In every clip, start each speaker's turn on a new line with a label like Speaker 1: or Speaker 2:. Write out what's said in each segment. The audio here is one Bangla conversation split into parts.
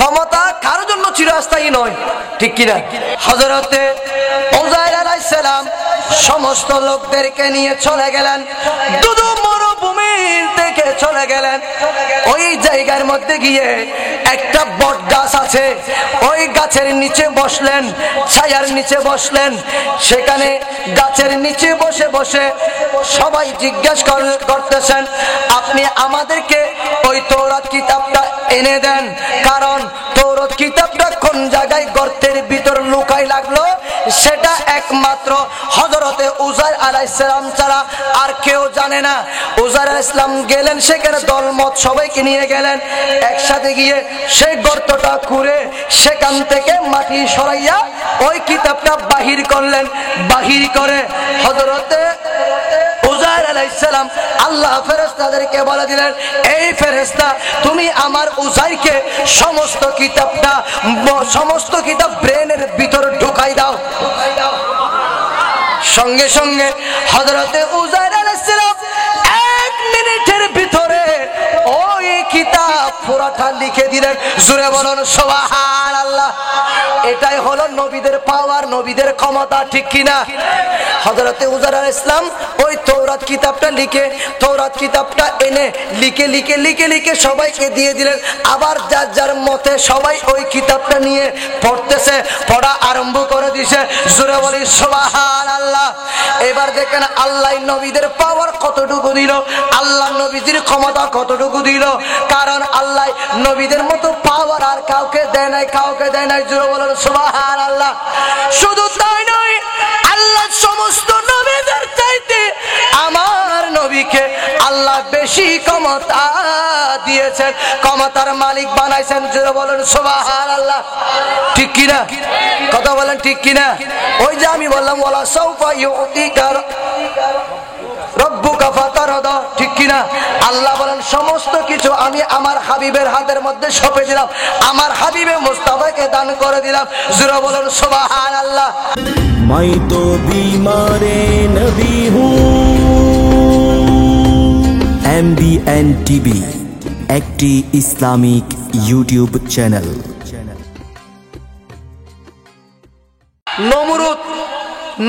Speaker 1: ক্ষমতা কারোর জন্য চিরস্থায়ী নয়, ঠিক কিনা? হযরতে উযাইর আলাইহিস সালাম সমস্ত লোকদেরকে নিয়ে চলে গেলেন, দুদু মরুভূমির থেকে চলে গেলেন। ওই জায়গার মধ্যে গিয়ে একটা বট গাছ আছে, ওই গাছের নিচে বসলেন, ছায়ার নিচে বসলেন। সেখানে গাছের নিচে বসে বসে সবাই জিজ্ঞাসা করতেছেন, আপনি আমাদেরকে ওই তৌরাত কিতাবটা এনে দেন, কারণ তৌরাত কিতাবটা কোন জায়গায় গর্তের ভিতর লুকাই লাগলো সেটা একমাত্র হযরতে উযাইর আলাইহিস সালাম ছাড়া আর কেউ জানে না। উযাইর আলাইহিস সালাম গেলেন, সেখানে দলমত সবাইকে নিয়ে গেলেন। একসাথে গিয়ে সেই গর্তটা খুঁড়ে সেখান থেকে মাটি সরাইয়া ওই কিতাবটা বাহির করলেন। বাহির করে হযরতে উযাইর আলাইহিস সালাম আল্লাহ ফেরেশতাদেরকে বলে দিলেন, এই ফেরেশতা তুমি আমার উযাইরকে সমস্ত কিতাব ব্রেনের ভিতর ঢুকাই দাও। সঙ্গে সঙ্গে হযরতে উযাইর আলাইহিস সালাম 1 মিনিটের ভিতরে ওই কিতাব পুরোটা লিখে দিলেন। জোরে বলুন সুবহানাল্লাহ। এটাই হলো নবীদের পাওয়ার, নবীদের ক্ষমতা, ঠিক কিনা? হযরতে উযাইর আলাইহিস সালাম ওই তৌরাত কিতাবটা লিখে, তৌরাত কিতাবটা এনে লিখে লিখে লিখে লিখে সবাইকে দিয়ে দিলেন। আবার যার যার মতে সবাই ওই কিতাবটা নিয়ে পড়তেছে, পড়া আরম্ভ করে দিয়েছে। জোরে বলি সুবহানাল্লাহ। এবার দেখেন আল্লাহ নবীদের পাওয়ার কতটুকু দিল, আল্লাহ নবীদের ক্ষমতা কতটুকু দিল। কারণ আল্লাহ নবীদের মতো পাওয়ার আর কাউকে দেয় নাই, কাউকে দেয় নাই। জোরে বলুন সুবহানাল্লাহ। শুধু তাই নয়, আল্লাহ সমস্ত নবীদের চাইতে আমার নবীকে আল্লাহ বেশি ক্ষমতা দিয়েছেন, ক্ষমতার মালিক বানাইছেন। জোরে বলেন সুবহানাল্লাহ, ঠিক কিনা? কথা বলেন ঠিক কিনা? ওই যে আমি বললাম ওয়ালা সাউফা ইউতিকা রব্বুকা ফাতারদা, ঠিক কিনা? আল্লাহ বলেন সমস্ত কিছু আমি আমার হাবিবের হাতের মধ্যে সঁপে দিলাম, আমার হাবিবে মুস্তাফাকে দান করে দিলাম। জোরে বলেন সুবহানাল্লাহ।
Speaker 2: मैं तो बीमारे नबी हूँ। MBN TV একটি ইসলামিক ইউটিউব চ্যানেল।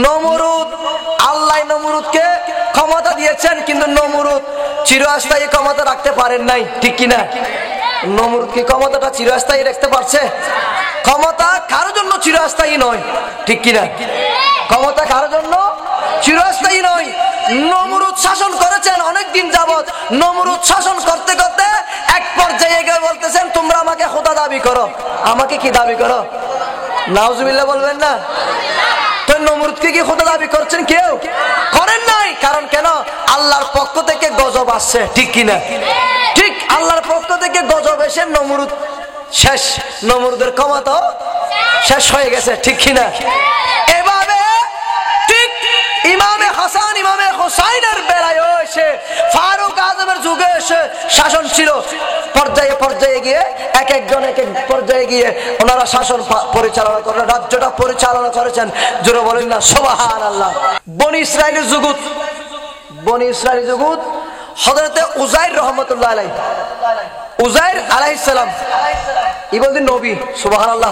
Speaker 1: নমরুদ আল্লাহ নমরুদকে ক্ষমতা দিয়েছেন, কিন্তু নমরুদ চিরস্থায়ী ক্ষমতা রাখতে পারেন নাই, ঠিক কিনা? নমরুদ কি ক্ষমতাটা চিরস্থায়ী রাখতে পারছে? ক্ষমতা কারোর জন্য চিরস্থায়ী নয়, ঠিক কিনা? ক্ষমতা কারোর জন্য চিরস্থায়ী নয়। নমরুদ শাসন করেছেন অনেকদিন যাবত। নমরুদ শাসন করতে করতে এক পর্যায়ে গিয়ে বলতেছেন, তোমরা আমাকে খোদা দাবি করো। আমাকে কি দাবি করো? নাউজুবিল্লাহ বলবেন না? তো নমরুদকে কি খোদা দাবি করছেন? কেউ করেন নাই। কারণ কেন? আল্লাহর পক্ষ থেকে গজব আসছে, ঠিক কিনা? ঠিক, আল্লাহর পক্ষ থেকে গজব এসে নমরুদ শেষ, নমরুদের ক্ষমতা শেষ হয়ে গেছে, ঠিক কিনা? এভাবে ঠিক ইমামে হাসান ইমামে হুসাইনের বেলায় এসে ফারুক আজমের যুগে এসে শাসন ছিল। পর্যায়ে পর্যায়ে গিয়ে এক একজন এক এক পর্যায়ে গিয়ে ওনারা শাসন পরিচালনা করেন, রাজ্যটা পরিচালনা করেছেন। জোরে বলেন না সুবহানাল্লাহ। বনি ইসরাইলের যুগুত হযরতে উযাইর রহমাতুল্লাহ আলাইহি, উযাইর আলাইহিস সালাম ই বলতেন নবী, সুবহানাল্লাহ।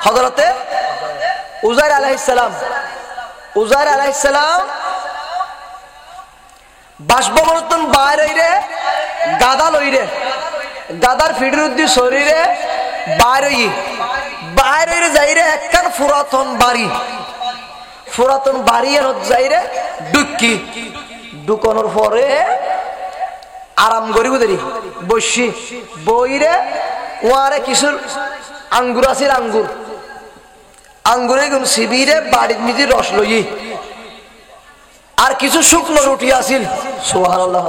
Speaker 1: হযরতে উযাইর আলাইহিস সালাম বাসভবনতন বাইরে গাদা লইরে, গাদার ফিডরুদ্দি শরীরে বাইরে যাইরে একখান পুরাতন বাড়ি এর যাইরে ঢুকানোর পরে আরাম করিব দেরি বইরে ওয়ারে কিছু আঙ্গুর আছিল, আঙ্গুরে গুণ শিবিরে বাড়ির মিজি রস লই, আর কিছু শুকনো রুটি আছিল। সুবহানাল্লাহ।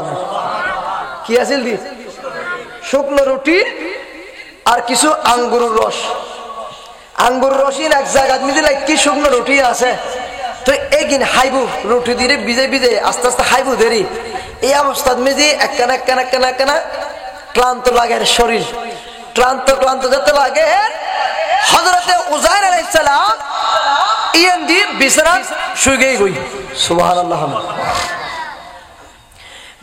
Speaker 1: কি আছিল? শুকনো রুটি আর কিছু আঙ্গুরের রস এক জায়গায় মিজি কি শুকনো রুটি আছে। তো এগিন হাইবু রুটি দিয়ে ভিজে আস্তে আস্তে হাইবু দেরি। এই অবস্থা মিজি একখানা ক্লান্ত লাগে শরীর, ক্লান্ত যেতে লাগে। হযরতে উযাইর আলাইহিস সালাম ইয়েন্দি বিছানা শুয়ে গই। সুবহানাল্লাহ।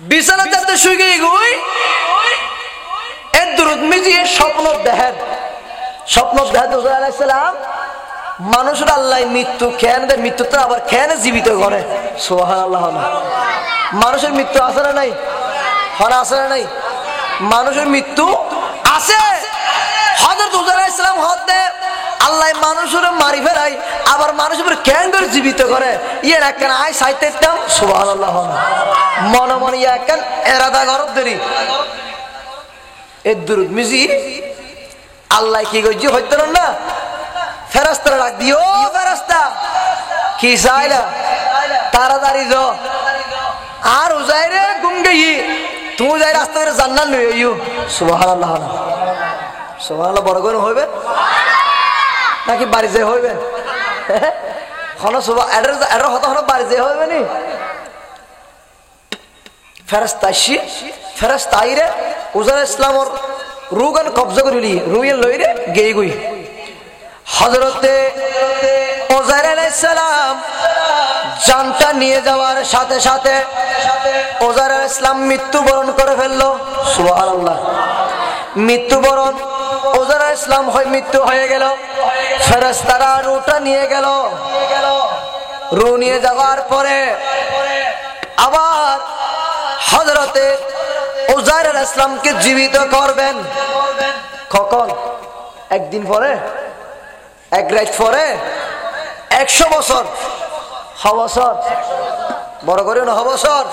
Speaker 1: বিছানা যাতে শুয়ে গই, এর দুরূদ মিজিয়ে স্বপ্ন দেখেন হুজুর আলাইহিস সালাম মানুষের আল্লাহ মৃত্যু কেন দেয়, মৃত্যু তো আবার কেন জীবিত করে। সুবহানাল্লাহ। মানুষের মৃত্যু আছে না নাই? আছে না নাই? মানুষের মৃত্যু আছে। হযরত হুজুর আলাইহিস সালাম হতে আল্লাহ মানুষের মারি ফেলাই আবার মানুষের কেন করে জীবিত করে ইয়ে একখান আয় সাইতেতাম। সুবহানাল্লাহ। মনে মনে একখান এরাদা গরব দেরি এই দুরূদ মিজি আল্লাহ কি করছি হইতো না ফেরেশতারা ডাক দিও, ফেরেশতা কি চাইলা তাড়াতাড়ি যাও আর উজাইরে ঘুম গই তুমি যাই রাস্তা করে জান্নাত লই আইও। সুবহানাল্লাহ। সুবহানাল্লাহ বড় করে হইবে নাকি বাড়ি যাই হইবে? হলো সুবহান এর হতো হলো বাড়ি যাই হইবে নি ফেরেশতা আইরে উজাইর ইসলামর রুগান কবজা করিলি রুইয়ের লইরে গেই গই হযরতে উজাইর আলাইহিস সালাম জানটা নিয়ে যাওয়ার সাথে সাথে উজাইর আলাইহিস সালাম মৃত্যুবরণ করে ফেললো। সুবহানাল্লাহ। মৃত্যুবরণ উজাইর আলাইহিস সালাম মৃত্যু হয়ে গেল। ফেরেশতারা রুটা নিয়ে গেল। রু নিয়ে যাওয়ার পরে আবার হযরতে উজাইর আলাইহিস সালামকে জীবিত করবেন। কখন? একদিন পরে, এক রাত পরে, 100 বছর বছর বড় করে না বছর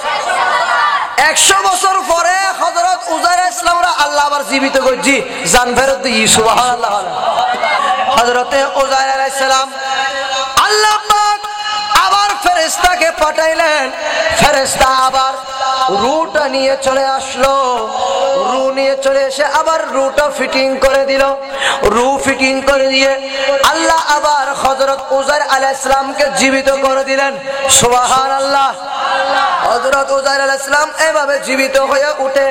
Speaker 1: 100 বছর পরে হযরত উজাইর আলাইহিস সালামরা আল্লাহ আবার জীবিত করছি জান ফেরত দিয়ে। সুবহানাল্লাহ। হযরতে উজাইর আলাইহিস সালাম আল্লাহ পাক আবার ফেরেশতাকে পাঠাইলেন। ফেরেশতা আবার রুটা নিয়ে চলে আসলো। রু নিয়ে চলে এসে আবার রুটা ফিটিং করে দিল। রু ফিটিং করে দিয়ে আল্লাহ আবার হযরত উজাইর আলাইহিস সালামকে জীবিত করে দিলেন। সুবহানাল্লাহ। হযরত উজাইর আলাইহিস সালাম এভাবে জীবিত হয়ে উঠে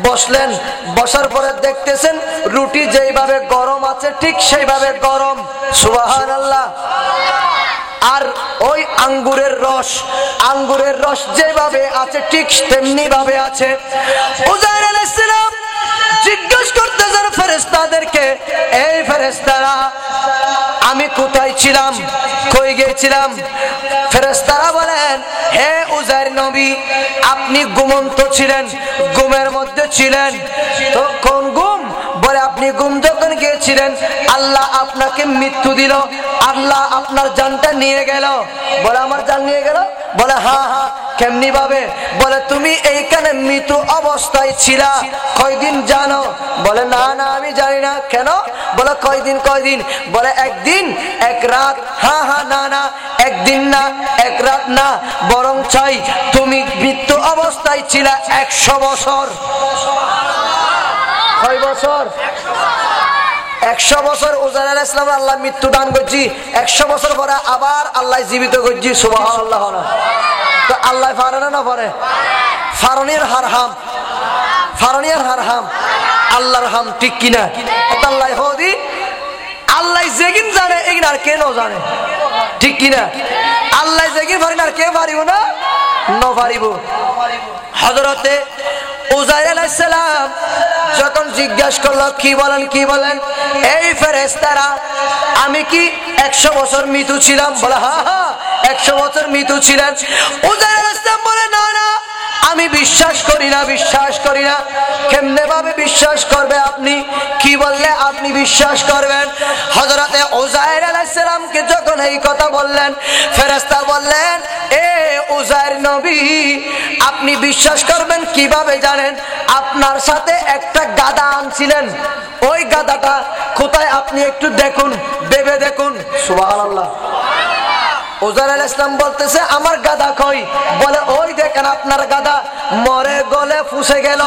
Speaker 1: বসলেন। বসার পরে দেখতেছেন রুটি যেইভাবে গরম আছে ঠিক সেইভাবে গরম। সুবহানাল্লাহ। আর ওই আঙ্গুরের রস যেভাবে আছে ঠিক তেমনি ভাবে আছে। উজাইর আলাইহিস সালাম জিজ্ঞেস করতেছেন ফেরেশতাদেরকে, এই ফেরেশতারা আমি কোথায় ছিলাম, কই গিয়েছিলাম? ফেরেশতারা বলেন, হে উজাইর নবী আপনি ঘুমন্ত ছিলেন, ঘুমের মধ্যে ছিলেন। তো কোন ঘুম? বলে আপনি ঘুম যখন গিয়েছিলেন আল্লাহ আপনাকে মৃত্যু দিল, আল্লাহ আপনার জানটা নিয়ে গেল। বলে আমার জান নিয়ে গেল? বলে হ্যাঁ হ্যাঁ। কেমনি ভাবে? বলে তুমি এইখানে মৃত অবস্থায় ছিলা কয়দিন জানো? বলে না না আমি জানি না। কেন? বলে কয়দিন? বলে একদিন এক রাত। হ্যাঁ হ্যাঁ। না না একদিন না এক রাত না, বরং চাই তুমি মৃত্যু অবস্থায় ছিলা 100 বছর। কয় বছর? 100 বছর উজাইর আলাইহিস সালাম আল্লাহ মৃত্যু দান করছি। 100 বছর পরে আবার আল্লাহ জীবিত করছি। সুবহানাল্লাহ। তো আল্লাহ পারে না পারে? ফারনির হারহাম আল্লাহর হাম, ঠিক কিনা? আল্লাহ হদি আল্লাহ যেগিন জানে এগিন আর কে ন জানে, ঠিক কিনা? আল্লাহ যেগিন পারি না আর কে পারিব না পারিব। হযরতে উজাইর আলাইহিস সালাম যখন জিজ্ঞাসা করলো কি বলেন এই ফেরেশতারা আমি কি 100 বছর মৃত্যু ছিলাম? বলে হ্যাঁ হ্যাঁ 100 বছর মৃত্যু ছিলেন। উজাইর আলাইহিস সালাম বলে না না আমি বিশ্বাস করি না। কেমনে ভাবে বিশ্বাস করবে আপনি? কি বললে আপনি বিশ্বাস করবেন? হযরতে উজাইর আলাইহিস সালামকে যখন এই কথা বললেন ফেরেশতা বললেন, এ উজাইর নবী আপনি বিশ্বাস করবেন কিভাবে জানেন? আপনার সাথে একটা গাধা আনছিলেন, ওই গাধাটা কোথায় আপনি একটু দেখুন, ভেবে দেখুন। সুবহানাল্লাহ। উজাইর আলাইহিস সালাম বলতেছে আমার গাধা কই? বলে ওই দেখেন আপনার গাধা মরে গলে ফুসে গেল।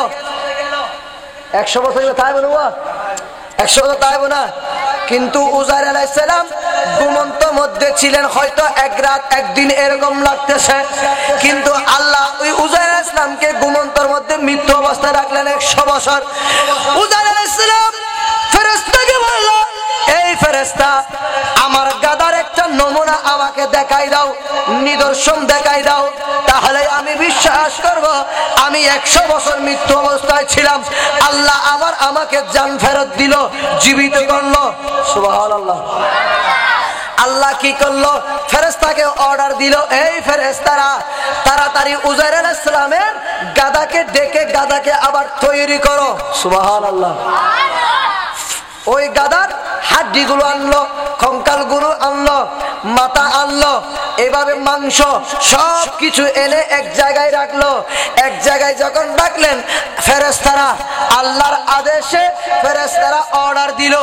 Speaker 1: 100 বছর তাই বলবো? 100 বছর তাই না। কিন্তু উজাইর আলাইহিস সালাম ঘুমন্ত মধ্যে ছিলেন, হয়তো এক রাত একদিন এরকম লাগতেছে, কিন্তু আল্লাহ ওই উজাইর আলাইহিস সালামকে ঘুমন্তর মধ্যে মৃত্যু অবস্থায় রাখলেন 100 বছর। উজাইর আলাইহিস সালাম ফেরেশতাকে বলল, এই ফেরেশতা আমার গাধার একটা নমুনা নমুনা আমাকে দেখাই দাও, নিদর্শন দেখাই দাও, তাহলে আমি বিশ্বাস করব আমি 100 বছর মৃত্যু অবস্থায় ছিলাম, আল্লাহ আবার আমাকে জান ফেরত দিল, জীবিত করলো। সুবহানাল্লাহ। আল্লাহ কি করলো? ফেরেশতাকে অর্ডার দিল, এই ফেরেশতারা তাড়াতাড়ি উজাইর আলাইহিস সালামের গাদাকে ডেকে গাদাকে আবার তৈরি করো। সুবহানাল্লাহ। ওই গাদার হাড্ডিগুলো আনলো, কঙ্কালগুলো আনলো, মাথা আনলো, এভাবে মাংস সব কিছু এনে এক জায়গায় রাখলো। এক জায়গায় যখন রাখলেন ফেরেশতারা, আল্লাহর আদেশে ফেরেশতারা অর্ডার দিল,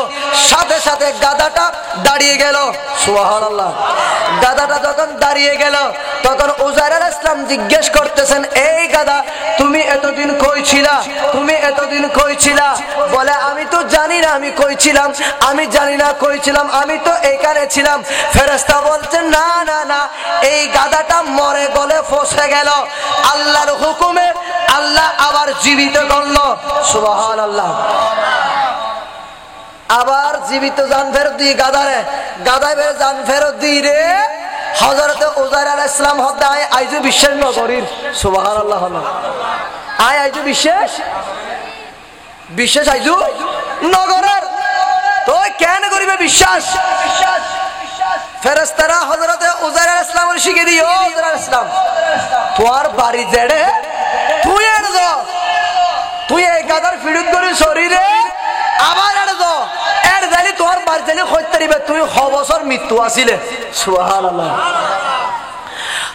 Speaker 1: সাথে সাথে গাদাটা দাঁড়িয়ে গেল। সুবহানাল্লাহ। গাদাটা যখন দাঁড়িয়ে গেল তখন উজাইর আলাইহিস সালাম জিজ্ঞেস করতেছেন, এই গাদা তুমি এতদিন কই ছিলা? তুমি এতদিন কই ছিলা? বলে আমি তো জানি না আমি কই ছিলাম, আমি জানি না কই ছিলাম, আমি তো এখানে ছিলাম। ফেরেশতা বলছেন, না না না, এই গাদাটা মরে গলে ফসে গেল, আল্লাহর হুকুমে আল্লাহ আবার জীবিত করলো। সুবহানাল্লাহ। আবার জীবিত জান ফেরত দিয়ে গাদারে, গাদায় বের জান ফেরত দিয়ে রে হযরত উজাইর আলাইহিস সালাম হদায় আইজু বিশ্বাস নগরীর। সুবহানাল্লাহ। আইজু বিশ্বাস বিশ্বাস আইজু নগরের তো কেন করিবে বিশ্বাস? ফেরেশতারা হযরত উজাইর আলাইহিস সালামের শিখে দিও, উজাইর আলাইহিস সালাম তোর বাড়ি জেড়ে তুই এর যা, তুই এই গাদার ফিরত করে শরীরে আবার এর যা, এর জানি তোর বাড়ি জানি হইতে দিবে, তুই হ বছর মৃত্যু আসিলে। সুবহানাল্লাহ।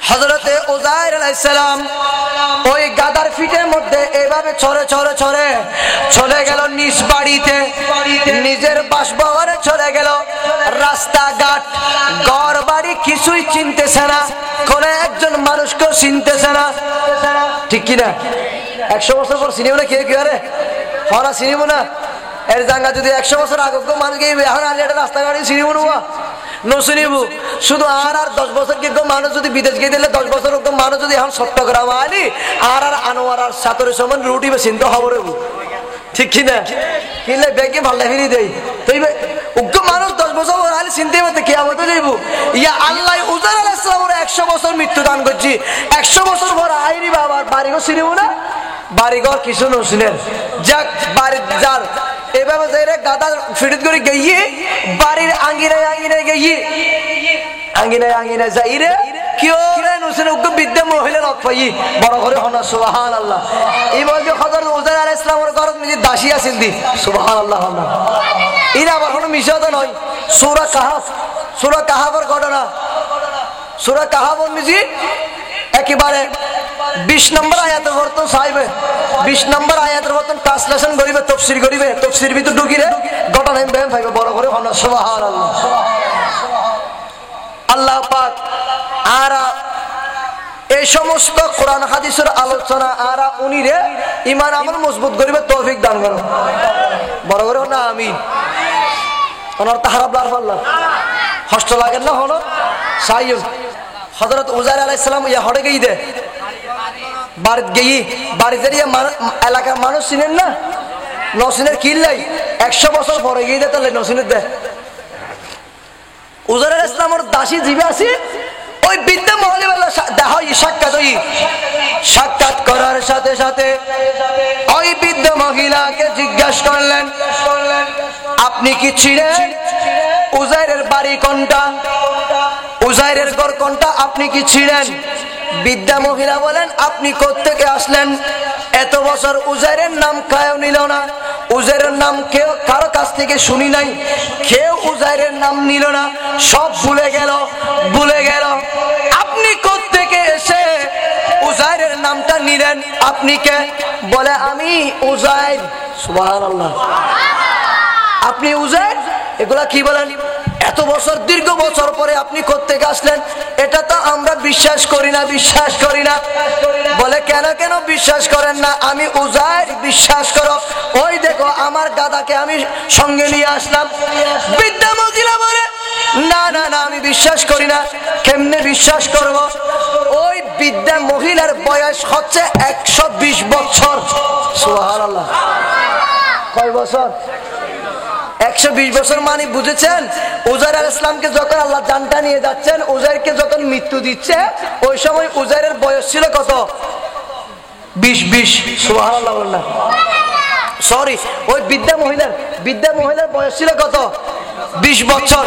Speaker 1: হযরতে উজাইর আলাইহিস সালাম ওই গাদার ফিটের মধ্যে এইভাবে চলে চলে চলে চলে গেল নিজ বাড়িতে, নিজের বাসভবনে চলে গেল। রাস্তাঘাট ঘর বাড়ি কিছুই চিনতেছে না, কোন একজন মানুষকেও চিনতেছে না, ঠিক কিনা? 100 বছর পর চিনিব না কে কি আরে হরা চিনিব না? এর জায়গা যদি 100 বছর আগে মানুষ গিয়ে এখন আলি একটা রাস্তাঘাটে চিনিব না, নশুনিব। শুধু আর 10 বছর কি মানুষ যদি বিদেশ গিয়ে দিলে 10 বছর মানুষ যদি এখন চট্টগ্রাম আলি আর আনোয়ার আর সাতরের সমান রুটি বা চিন্তা খবর, ঠিক কিনা? কিনলে ব্যাগে ভাল্লা ফিরি দেয় তো উগ্র মানুষ 10 বছর আলি চিনতে পারতে কিয়ামতে যাইব। ইয়া আল্লাহ উজাইর আলাইহিস সালামের 100 বছর মৃত্যু দান করছি, 100 বছর পর আইরি বাবার বাড়িঘর চিনিব না, বাড়িঘর কিছু নশুনেন যাক বাড়ি যার এভাবে যাই রে গাদা ফিরত করে গিয়ে বাড়ির আঙ্গিনায় আঙ্গিনায় গিয়ে আঙ্গিনায় আঙ্গিনায় যাই রে কেউ রে নশুনে উগ্র বিদ্যা মহিলা রক পাই বড় করে হনা। সুবহানাল্লাহ। এই বলছে হযরত উজাইর আলাইহিস সালামের ঘর নিজে দাসী আছিল দি। সুবহানাল্লাহ। এরা আবার কোনো মিশা তো নয়। সূরা কাহাফ, সূরা কাহাফের ঘটনা, সূরা কাহাফ নিজে একেবারে 20 নম্বর আয়াতের বর্তন চাইবে, 20 নম্বর আয়াতের বর্তন ট্রান্সলেশন করিবে, তাফসীর করিবে, তাফসীর ভিতর ঢুকিরে ঘটনা বেম পাইবে বড় করে হনা। সুবহানাল্লাহ। আল্লাহ পাক আর এই সমস্ত কোরআন হাদিসের আলোচনা আর উনিরে ঈমান আমল মজবুত করিবে তৌফিক দান করো বড় করে না। আমি ওনার তাহারাব আল্লাহ কষ্ট লাগে না হলো সাইয়্যিদ হযরত উজাইর আলাইহিস সালাম ইয়া হড়ে গই দে বাড়িতে গিয়ে বাড়িতে এলাকার মানুষ চিনেন না, নসিনের কিল্লাই 100 বছর পরে গিয়ে দে তাহলে নসিনের দে উজাইর আলাইহিস সালামের দাসী জীবে আছে ওই বিদ্যা মহলিওয়ালা দেখা সাক্ষাৎ হই, সাক্ষাৎ করার সাথে সাথে ওই বৃদ্ধ মহিলাকে জিজ্ঞাসা করলেন, আপনি কি ছিলেন? উজাইরের বাড়ি কোনটা? উজাইরের ঘর কোনটা? আপনি কি ছিলেন? বিদ্যা মহিলা বলেন, আপনি কোত্থেকে আসলেন? এত বছর উজাইরের নাম কেউ নিল না, উজাইরের নাম কেউ কারো কাছ থেকে শুনি নাই, কেউ উজাইরের নাম নিল না, সব ভুলে গেল ভুলে গেল। আপনি কোত্থেকে এসে উজাইরের নামটা নিলেন? আপনি কে? বলে আমি উজাইর। সুবহানাল্লাহ। আপনি উজাইর? এগুলা কি বলেন? এত বছর দীর্ঘ বছর পরে আপনি কোত্থেকে আসলেন? এটা তো আমরা বিশ্বাস করি না, বিশ্বাস করি না। বলে কেন কেন বিশ্বাস করেন না? আমি উজাইর, বিশ্বাস করো। ওই দেখো আমার গাদাকে আমি সঙ্গে নিয়ে আসলাম। বিদ্যা মহিলা বলে না না না আমি বিশ্বাস করি না। কেমনে বিশ্বাস করব? ওই বিদ্যা মহিলার বয়স হচ্ছে 120 বছর। সুবহানাল্লাহ। কয় বছর? 120 বছর মানে বুঝেছেন? উজাইর আলাইহিস সালামকে যখন আল্লাহ জানটা নিয়ে যাচ্ছেন, উজাইরকে যখন মৃত্যু দিচ্ছে, ওই সময় উজাইরের বয়স ছিল কত? 20 সুবহানাল্লাহ বললাম, সরি, ওই বৃদ্ধা মহিলার বয়স ছিল কত? 20 বছর।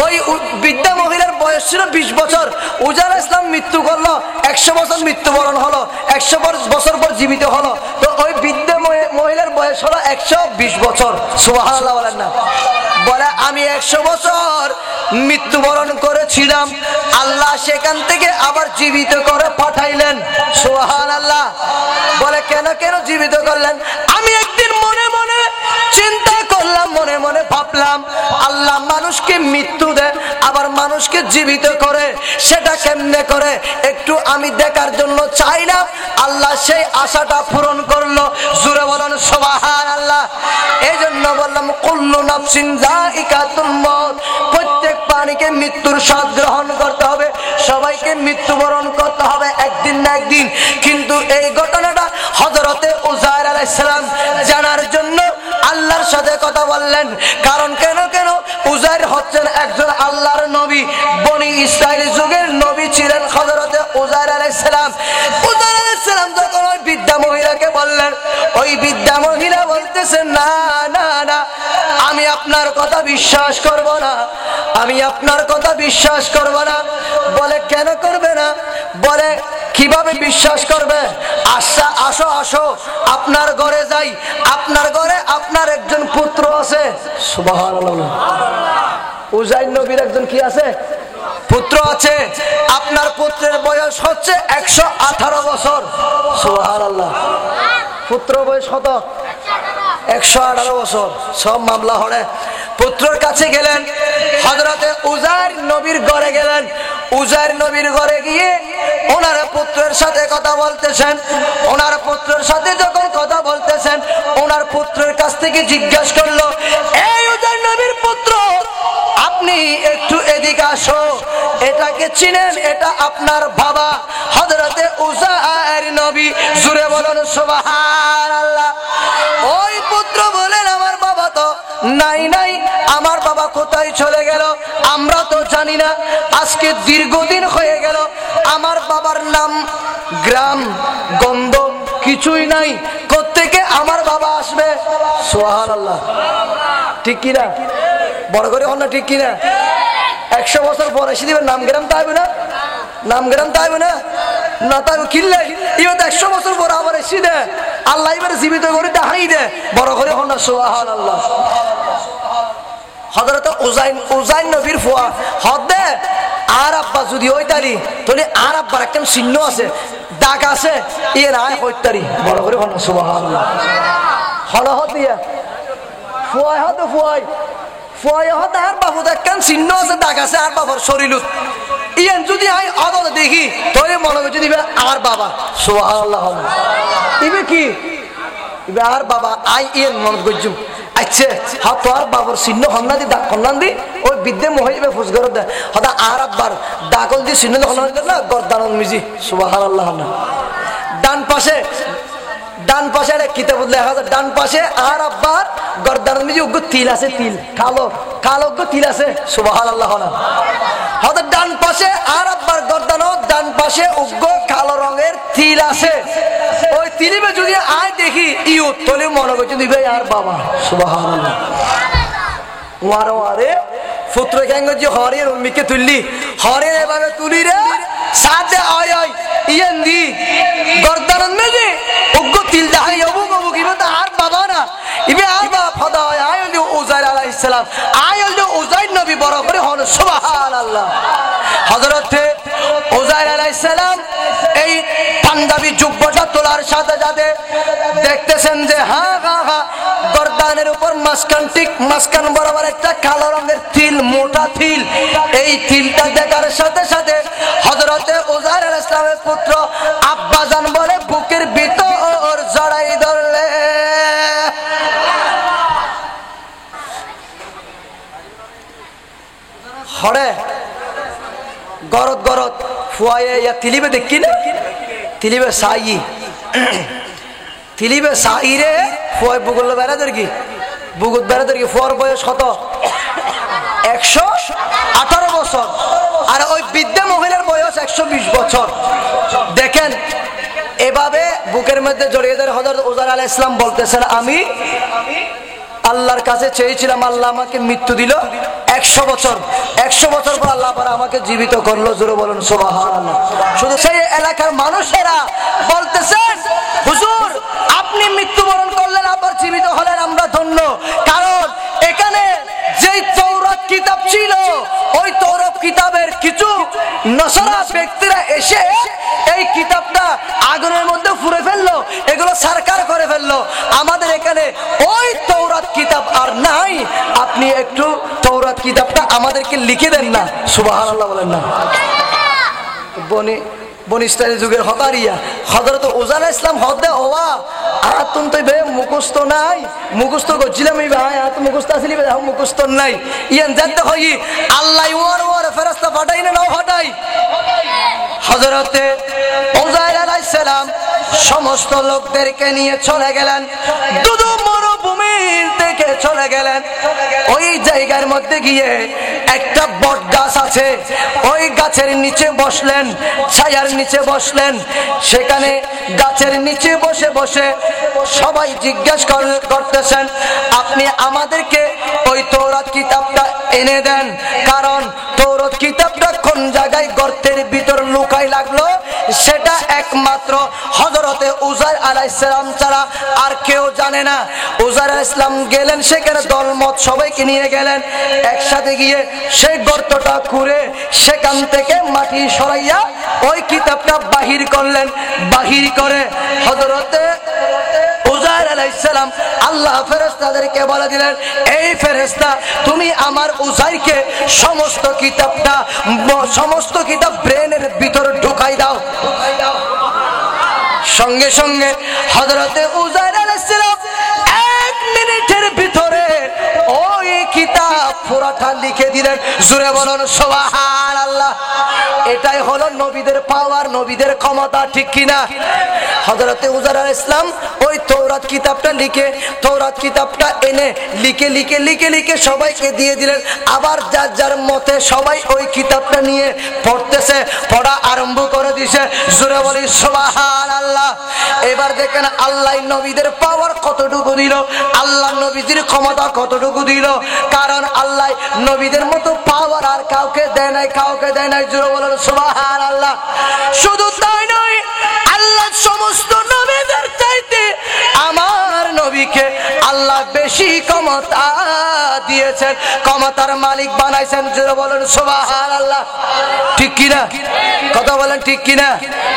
Speaker 1: ওই বৃদ্ধা মহিলার বয়স ছিল 20 বছর। উজাইর আলাইহিস সালাম মৃত্যু করলো, 100 বছর মৃত্যুবরণ হলো, 100 বছর পর জীবিত হলো। তো ওই বৃদ্ধা মহিলার বয়স হলো 120 বছর। সুবহানাল্লাহ বলেন না? বলে আমি 100 বছর মৃত্যুবরণ করেছিলাম, আল্লাহ সেখান থেকে আবার জীবিত করে পাঠাইলেন। সুবহানাল্লাহ। বলে কেন জীবিত করলেন? আমি একদিন মনে মনে চিন্তা করলাম, মনে মনে ভাবলাম, আল্লাহ মানুষকে মৃত্যু দেয় আবার মানুষকে জীবিত করে, সেটা কেমনে করে একটু আমি দেখার জন্য চাইলাম। আল্লাহ সেই আশাটা পূরণ করলো। জোরে বলেন সুবহানাল্লাহ। এই জন্য বললাম কুল্লু নাফসিন যায়িকাতুল মউত, প্রত্যেক প্রাণীকে মৃত্যুর স্বাদ গ্রহণ করতে হবে, সবাইকে মৃত্যুবরণ করতে হবে একদিন না একদিন। কিন্তু এই ঘটনাটা হযরতে উজাইর আলাইহিস সালাম জানার জন্য আল্লাহর সাথে কথা বললেন। কারণ কেন উজাইর হচ্ছেন একজন আল্লাহর নবী, বনি ইসরাইল যুগের নবী ছিলেন হযরতে উজাইর আলাইহিস সালাম। উজাইর আলাইহিস সালাম যখন ওই বৃদ্ধা মহিলাকে বললেন, ওই বৃদ্ধা মহিলা বলতেছেন, না না না, আমি আপনার কথা বিশ্বাস করব না, আমি আপনার কথা বিশ্বাস করব না। বলে কেন করবে না? বলে কিভাবে বিশ্বাস করবে? আচ্ছা আসো আসো, আপনার ঘরে যাই, আপনার ঘরে আপনার একজন পুত্র আছে। সুবহানাল্লাহ। উজাইর নবীর একজন কি আছে? পুত্র আছে। আপনার পুত্রের বয়স হচ্ছে 118 বছর। সুবহানাল্লাহ। পুত্র বয়স কত? 118 বছর। সব মামলা হলে পুত্রের কাছে গেলেন, হযরতে উজাইর নবীর ঘরে গেলেন। উজাইর নবীর ঘরে গিয়ে ওনার পুত্রের সাথে কথা বলতেছেন। ওনার পুত্রের সাথে যখন কথা বলতেছেন, ওনার পুত্রের কাছ থেকে জিজ্ঞাসা করলো, এই উজাইর নবীর পুত্র, আপনি একটু এদিকে আসো, এটাকে চিনেন? এটা আপনার বাবা হযরতে উজাইর নবী। জোরে বলেন সুবহানাল্লাহ। ওই পুত্র বলেন, আমার বাবা তো নাই, আমার বাবা কোথায় চলে গেল আমরা তো জানি না, আজকে দীর্ঘদিন হয়ে গেল, আমার বাবার নাম গ্রাম গন্ধ কিছুই নাই, কোত্থেকে আমার বাবা আসবে? সুবহানাল্লাহ। ঠিক কিনা? বড় করে হল না? ঠিক কিনা? 100 বছর পরে এসে দিবেন নাম গ্রাম তাইবে না? নাম গ্রাম তাইবে না? না তাইবে কিনলে এবার 100 বছর পর আবার এসে দে, আল্লাহ এবার জীবিত করে দেখাই দে। বড় করে হল না? সুবহানাল্লাহ। হযরত উজাইর নবীর ফুয়া হদে আর আব্বা যদি ওই তারি, তাহলে আর আব্বার একটা চিহ্ন আছে, দাগ আছে, ইয়ে না হইতারি। বড় করে হল না? সুবহানাল্লাহ। হল হদিয়া ফুয়াই হতে ফুয়াই হতে আর বাবু দেখেন চিহ্ন আছে, দাগ আছে আর বাবার শরীরত। ইয়েন যদি আই আদত দেখি তাহলে মনে করছে দিবে আর বাবা। সুবহানাল্লাহ। ইবে কি? ইবে আর বাবা আই ইয়েন মনে করছু। আচ্ছা হ্যাঁ, তো আর বাবার চিহ্ন হন্না দি, দাগ হন্নান দি, ওই বিদ্যে মহিবে ফুসগর দেয় হতা আর আব্বার দাগল দিয়ে চিহ্ন হন্নান না গর্দানন মিজি। সুবহানাল্লাহ। ডান পাশে একটা কিতাব লেখা আছে, ডান পাশে আর আব্বার গর্দান মিজি উগ্র তিল আছে, তিল কালো উগ্র তিল আছে। সুবহানাল্লাহ। হয়তো ডান পাশে আর আব্বার গর্দান, ডান পাশে উগ্র কালো রঙের তিল আছে। ওই তিলিবে যদি আয় দেখি ইউ তলে মনে করছে দিবে আর বাবা। সুবহানাল্লাহ। ওয়ারে পুত্র যে হরের উম্মিকে তুললি, হরের এভাবে তুলি রে সাথে আয় ইয়েন দি গর্দান মেজি উগ্র তিল দাহাই অবুক অবুক, ইবে তো আর বাবা না, ইবে আর বাবা ফদা হয়। আয় হল উজাইর আলাইহিস সালাম, আয় হল উজাইর নবী। বড় করে হল সুবহানাল্লাহ। হযরতে উজাইর আলাইহিস সালাম এই পাঞ্জাবি জুব্বাটা তোলার সাথে সাথে দেখতেছেন যে হ্যাঁ গর্দানের উপর মাঝখান বরাবর একটা কালো রঙের তিল, মোটা তিল। এই তিলটা দেখার সাথে সাথে হযরতে উজাইর আলাইহিস সালামের পুত্র আব্বাজান বলে বুকের ভিতর জড়াই ধরলে। হরে গরত ফুয়ায়ে ইয়া তিলিবে দেখি না, তিলিবে সাই রে ফুয়াই বুগল বেড়া ধর কি বুগুত বেড়াদেরকে ফর বয়স কত? 118 বছর। আর ওই বৃদ্ধা মহিলার বয়স 120 বছর। দেখেন এভাবে বুকের মধ্যে জড়িয়ে ধরে হযরত উজাইর আলাইহিস সালাম বলতেছেন, আমি আল্লাহর কাছে চেয়েছিলাম, আল্লাহ আমাকে মৃত্যু দিল 100 বছর। 100 বছর পর আল্লাহ পরে আমাকে জীবিত করলো। জোরে বলুন সুবহানাল্লাহ। শুধু সেই এলাকার মানুষেরা বলতেছেন, হুজুর আপনি মৃত্যুবরণ করলেন আবার জীবিত হলেন, আমরা ধন্য। কারণ এখানে যেই তৌরাত কিতাব ছিল, ওই তৌরাত কিতাবের কিছু নসরা ব্যক্তিরা এসে এই কিতাবটা আগুনের মধ্যে পুড়ে ফেললো, এগুলো সরকার করে ফেললো। আমাদের এখানে ওই তৌরাত কিতাব আর নাই, আপনি একটু তৌরাত কিতাবটা আমাদেরকে লিখে দেন না। সুবহানাল্লাহ বলেন না। বনি ইসরাইল যুগের হতারিয়া হযরত উজাইর আলাইহিস সালাম হদে হওয়া আতুন তো বে মুখস্থ নাই, মুখস্থ করছিলাম এই ভাই আত মুখস্থ আসলি বে মুখস্থ নাই। ইয়ান জানতে হয় আল্লাহ ওয়ার ফেরেশতা পাঠাই না নাও হটাই। হযরত উজাইর আলাইহিস সালাম সমস্ত লোকদেরকে নিয়ে চলে গেলেন, দুদু মরুভূমির থেকে চলে গেলেন। ওই জায়গার মধ্যে গিয়ে একটা বট গাছ আছে, ওই গাছের নিচে বসলেন, ছায়ার নিচে বসলেন। সেখানে গাছের নিচে বসে বসে সবাই জিজ্ঞাসা করতেছেন, আপনি আমাদেরকে ওই তৌরাত কিতাবটা এনে দেন। কারণ তৌরাত কিতাবটা কোন জায়গায় গর্তের ভিতর লুকাই লাগলো, সেটা একমাত্র হযরতে উজাইর আলাইহিস সালাম ছাড়া আর কেউ জানে না। উজাইর আলাইহিস সালাম গেলেন, সেখানে দলমত সবাইকে নিয়ে গেলেন। একসাথে গিয়ে সেই গর্তটা খুঁড়ে সেখান থেকে মাটি সরাইয়া ওই কিতাবটা বাহির করলেন। বাহির করে হযরতে উজাইর আলাইহিস সালাম আল্লাহ ফেরেশতাদেরকে বলে দিলেন, এই ফেরেশতা তুমি আমার উজাইরকে সমস্ত কিতাব ব্রেনের ভিতর ঢুকাই দাও। সঙ্গে সঙ্গে হযরতে উজাইর আলাইহিস সালাম 1 মিনিটের ভিতরে ওই কিতাব পুরাটা লিখে দিলেন। জোরে বলুন সুবহানাল্লাহ। এটাই হলো নবীদের পাওয়ার, নবীদের ক্ষমতা, ঠিক কিনা? হযরতে উজাইর আলাইহিস সালাম ওই তৌরাত কিতাবটা লিখে, তৌরাত কিতাবটা এনে লিখে লিখে লিখে লিখে সবাইকে দিয়ে দিলেন। আবার যার যার মতে সবাই ওই কিতাবটা নিয়ে পড়তেছে, পড়া আরম্ভ করে দিয়েছে। জোরে বলি সুবহানাল্লাহ। এবার দেখেন আল্লাহ নবীদের পাওয়ার কতটুকু দিল, আল্লাহ নবীদের ক্ষমতা কতটুকু দিল। কারণ আল্লাহ নবীদের মতো পাওয়ার আর কাউকে দেয় নাই, কাউকে দেয় নাই। জোরে বলুন সুবহানাল্লাহ। শুধু তাই নয়, আল্লাহ সমস্ত নবীদের চাইতে আমার নবীকে আল্লাহ বেশি ক্ষমতা দিয়েছেন, ক্ষমতার মালিক বানাইছেন। জোরে বলেন সুবহানাল্লাহ। ঠিক কিনা? কথা বলেন ঠিক কিনা?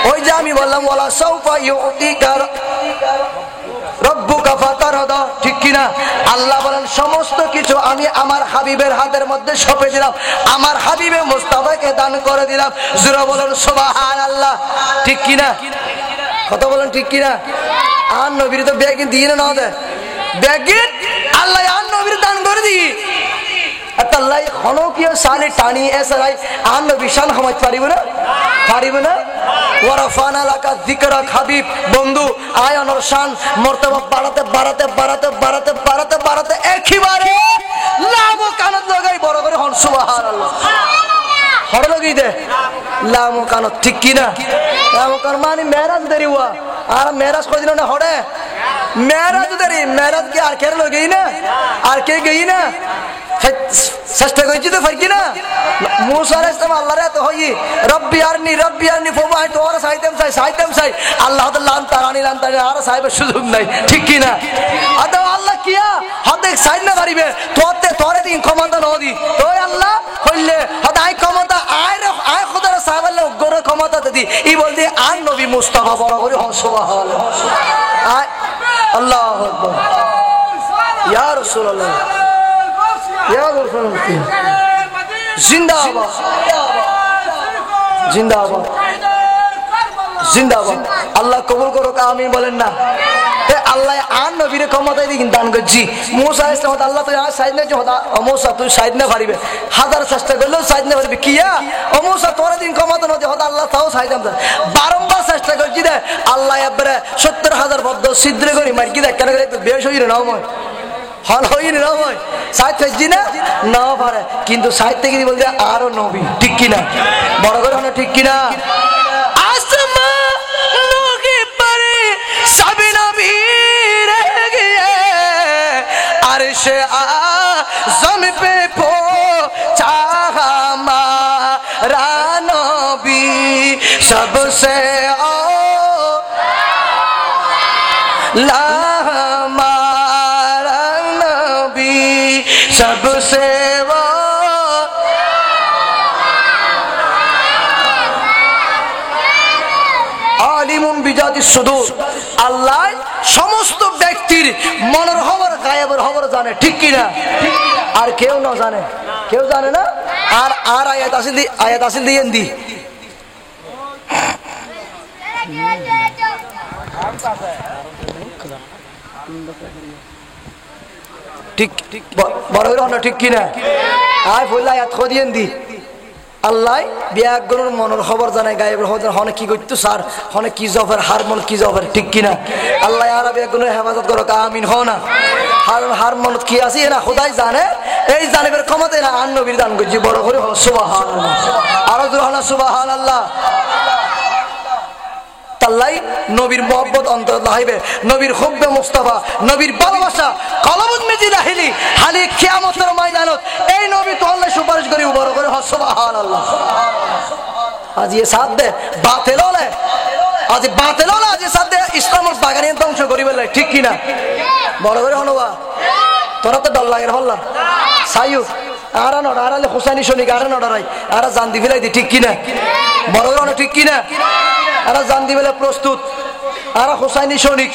Speaker 1: ওই যে আমি বললাম ওয়ালা সাউফা ইউতিকা রব্বুকা ফাতারদা, ঠিক কিনা? আল্লাহ বলেন সমস্ত কিছু আমি আমার হাবিবের হাতের মধ্যে সঁপে দিলাম, আমার হাবিবে মুস্তাফাকে দান করে দিলাম। জোরে বলেন সুবহানাল্লাহ। ঠিক কিনা? কথা বলেন ঠিক কিনা? আর নবীর তো ব্যাগিন দিয়ে না দে, ব্যাগিন আল্লাহ আর নবীর দান করে দি। আল্লাহ হনকিও সালে টানি এসরাই আর নবী শান সমাজ পারিব না, পারিব না। ওয়ারাফানা লাকা যিকরাক হাবিব, বন্ধু আয় অনর শান মর্তবা বাড়াতে বাড়াতে বাড়াতে বাড়াতে বাড়াতে বাড়াতে একেবারে লাভ কানত লাগাই বড় করে হন সুবহানাল্লাহ। হড় লগি দে লাভ কানত, ঠিক কিনা? লাভ কান মানে মেরাজ দেরি হুয়া আর মেরাজ কই দিন না হড়ে মেরাজ দেরি, মেরাজ কি আর কে লগেই না, আর কে গই না চেষ্টা করছি তো ফারকি না। মুসা আলাইহিস সালাম আল্লাহর এত হই রব্বি আরনি ফবাই তো আর সাইতেম চাই আল্লাহ তো লান্তারানি আর সাহেবের সুযোগ নাই, ঠিক কি না? আদা আল্লাহ কিয়া হতে সাইড না পারিবে তোরে দিন ক্ষমতা নদি তো আল্লাহ কইলে হতে আই ক্ষমতা আয় খোদার সাহেবের গরে ক্ষমতা দি ই বলতে আর নবী মুস্তাফা বড় করে সুবহানাল্লাহ। আল্লাহু আকবার। ইয়া রাসূলুল্লাহ, জিন্দাবাদ জিন্দাবাদ জিন্দাবাদ। আল্লাহ কবুল করুক, আমিন বলেন না। আল্লাহ আর নবীর ক্ষমতায় দিন দান করছি। মুসা আলাইহিস সালাম আল্লাহ তো সাইদ না হদা মুসা তুই সাইদ না পারিবে, হাজার চেষ্টা করলেও সাইদ না পারবি কিয়া ও মুসা তোর দিন ক্ষমতা নদী হদা আল্লাহ তাও সাইদ না বারংবার চেষ্টা করছি দে আল্লাহ একবারে 70,000 বদ্ধ ছিদ্র করি মার কি দেখ কেন বেশ হই রে নাও মই হল হইনি না ভাই সাইড ফেসছি না না পারে কিন্তু সাইড থেকে বলতে আরো নবী ঠিক কিনা বড় করে হলো ঠিক কিনা आसमां के पर सब नबी रह गए अर्श आज़म पे पहुंचा हमारा नबी सबसे ला हमारा नबी सबसे আল্লাহ সমস্ত ব্যক্তির মনের খবর গায়েবের খবর জানে ঠিক কিনা আর কেউ না জানে কেউ জানে না আর আর আয়াত আসিল দিয়েন দি ঠিক বড় হলো ঠিক কিনা আর বললে আয়াত দিয়েন দি আল্লাহ বিয়াগুলোর মনের খবর জানে গায়েবের খবর হনে কি করতো স্যার হনে কি জফের হারমোন কি জফের ঠিক কিনা আল্লাহ আর বিয়াগুলোর হেফাজত করো আমিন হও না হারমোন কি আছে না খোদাই জানে এই জানিবের ক্ষমতা না আর নবীর দান করছি বড় করে সুবহানাল্লাহ আরো জোরে হলো সুবহানাল্লাহ তাল্লাই নবীর মহব্বত অন্তর লাইবে নবীর হুব্বে মুস্তাফা নবীর ভালোবাসা কলবুত মেজি রাহিলি হালি কিয়ামতের ময়দানত এই নবী তো আল্লাহ সুপারিশ করি বড় করে সুবহানাল্লাহ আজ এই সাথ দে বাতিল হলে আজ বাতিল হলে আজ সাথ দে ইসলামের বাগানে ধ্বংস করি বলে ঠিক কি না বড় করে হনবা তোরা তো ডর লাগে হল্লা সাইয়ু আরা নড় আরালে হুসাইনি শনিক আরা নড়াই আরা জান দি ফেলাই দি ঠিক কি না বড় করে ঠিক কি না আরা জান দি বেলা প্রস্তুত আরা হুসাইনি শনিক